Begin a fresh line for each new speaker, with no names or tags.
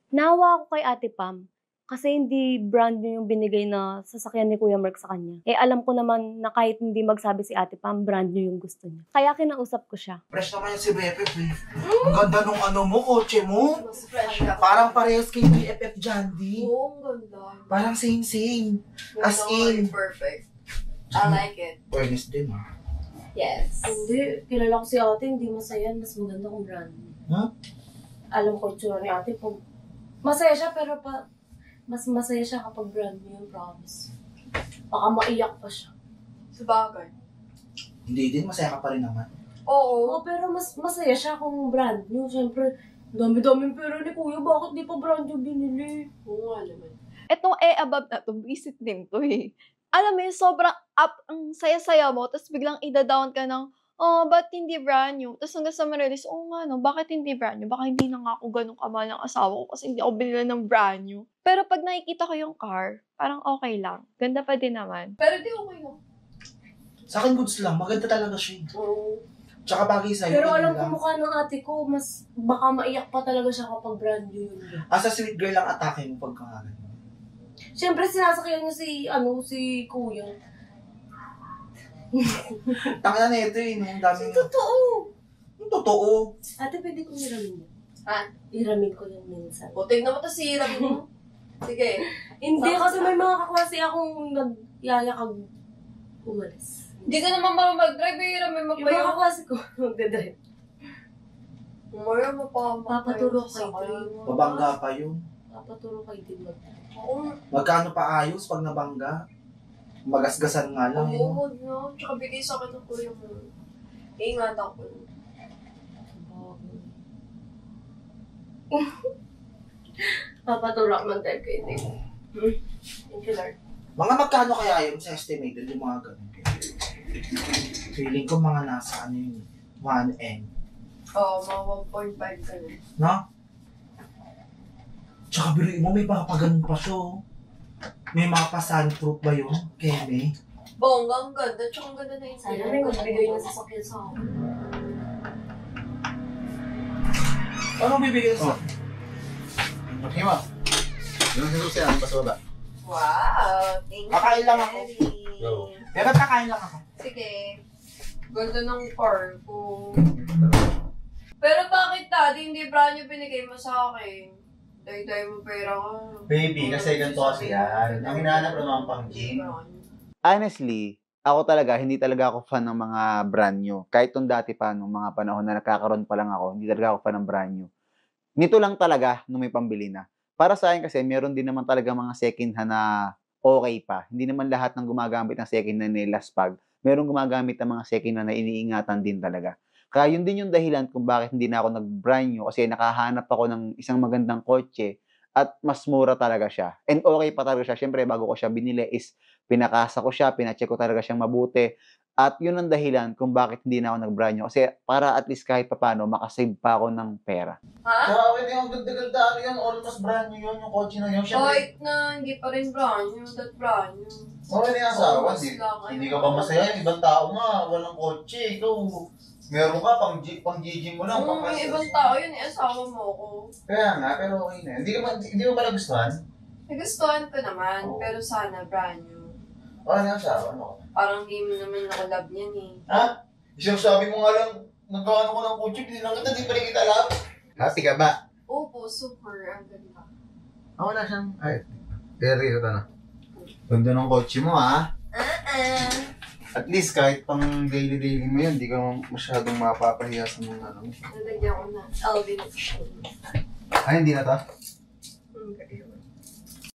Naawa ako kay Ate Pam. Kasi hindi brand new yung binigay na sasakyan ni Kuya Mark sa kanya. Eh alam ko naman na kahit hindi magsabi si Ate Pam, brand new yung gusto niya. Kaya kinausap ko siya.
Fresh naman yung si BFF eh. Ang ganda nung ano mo, kotse mo.
Mas fresh ka.
Parang parehas kay BFF Jandy.
Oo, ang ganda.
Parang same. As in.
Perfect. I like it.
Fairness din ha.
Yes.
Hindi, kilala ko si Ate, hindi masaya. Mas maganda kung brand new.
Huh?
Alam ko itsura ni Ate Pam. Masaya siya pero mas masaya siya kapag brand new yung promise. Baka maiyak pa siya.
Sabagay.
Hindi din, masaya ka pa rin naman.
Oo.
Oo, pero mas masaya siya kung brand new. Siyempre, dami-daming pera ni Kuya. Bakit di pa brand new binili?
Oo nga naman.
Etong above na to, visit din to eh. Alam mo yun, sobrang up, ang saya-saya mo, tapos biglang ida-down ka ng, oh, ba't hindi brand new? Tapos hanggang sa ma-realize, oh nga no, bakit hindi brand new? Baka hindi na nga ako ganun kamahal ng asawa ko kasi hindi ako binila ng brand new. Pero pag nakikita ko yung car, parang okay lang. Ganda pa din naman.
Pero di okay lang.
Sa akin goods lang, maganda talaga siya.
Oo.
Tsaka bagay sa'yo.
Pero alam
lang.
ko mukha ng ate ko, mas baka maiyak pa talaga siya kapag brand new yun.
Asa sweet girl lang atake mo pagkangalan mo.
Siyempre, sinasakyan niya si Kuya.
Tanga na ito eh, ang daming...
Totoo!
Yung totoo.
Ate, pwede kong iramin yun.
Ha?
Iramin ko yung minsan.
O, tignan mo to si Rabi mo. Sige.
Hindi, kasi may mga kaklase akong nagyayakag umalis.
Hindi ka naman marunong mag-drive, eh. Rabi mo
Yung
pa
mga
yun.
kaklase ko, magdadrive.
Umaya mo pa.
Papaturo kay Dream.
Mabangga pa yun.
Papaturo kay Dream magdadrive.
Oo.
Magkano pa ayos pag nabangga? Magasgasan nga lang yun.
Oo, no? Tsaka bigay sa akin ng kuya mo. Ingat ako.
Papaturo ako magdadrive kay Dream.
Thank you, Lord.
Mga magkano kaya yun sa estimated yung mga ganun? Feeling ko mga nasa ano yun, 1M.
Oo, mga 1.5 ka na.
No? Tsaka biruin mo, may baka pa ganun pa siya. Oh. May mga pa-sunproof ba yun, Keme?
Bongga, ang ganda. Tsaka ang ganda na yung
Sana rin magbigay ng sasakyan sa akin.
Ano bibigyan sa...
Okay mo. Yung susi namin pa sa baba.
Wow! Thank you.
Kakain lang ako.
Go.
Pero kakain lang ako.
Sige. Ganda ng car ko. Pero bakit daddy hindi brand new binigay mo sa akin? Day-day mo pera ko.
Baby, kasi ganito kasi yan. Ang hinahanap ko naman pang gym. Honestly, ako talaga, hindi talaga ako fan ng mga brand new. Kahit nung dati pa, nung mga panahon na nakakaroon pa lang ako, hindi talaga ako fan ng brand new. Nito lang talaga, nung may pambili na. Para sa akin kasi, meron din naman talaga mga second hand na okay pa. Hindi naman lahat ng gumagamit ng second hand na laspag. Meron gumagamit ng mga second hand na iniingatan din talaga. Kaya yun din yung dahilan kung bakit hindi na ako nag-brand new kasi nakahanap ako ng isang magandang kotse at mas mura talaga siya. And okay pa talaga siya. Siyempre, bago ko siya binili is pinakasa ko siya, pinacheck ko talaga siyang mabuti. At yun ang dahilan kung bakit hindi na ako nag-brand new. Kasi para at least kahit papano, makasave pa ako ng pera.
Ha?
Grabe din, ang ganda-ganda. Ano yun? Almost brand new yun, yung kotse na yun.
Kahit na hindi pa rin brand new, that brand new.
Okay na yung asawa.
Almost lang.
Hindi ka ba masaya? Yung ibang tao nga, walang kotse. Ikaw, meron ka, pang GG mo lang.
Yung ibang tao yun, asawa mo ko.
Kaya nga, pero okay na. Hindi mo ba nagustuhan?
Nagustuhan ko naman, pero sana brand new.
Okay na yung asawa, ano?
Parang di mo naman ako love niyan eh.
Ha? Isang sabi mo nga lang, nagkaano ko ng kotse, hindi lang kita, di pa rin kita love. Happy ka ba?
Opo, super. Ang ganda.
Wala siyang, ay, very ito na. Ganda ng kotse mo, ha? At least kahit pang daily mo yun, di ka masyadong mapapahiya sa mga ano.
Nalagyan ko na. Alvin.
Ay, hindi na to?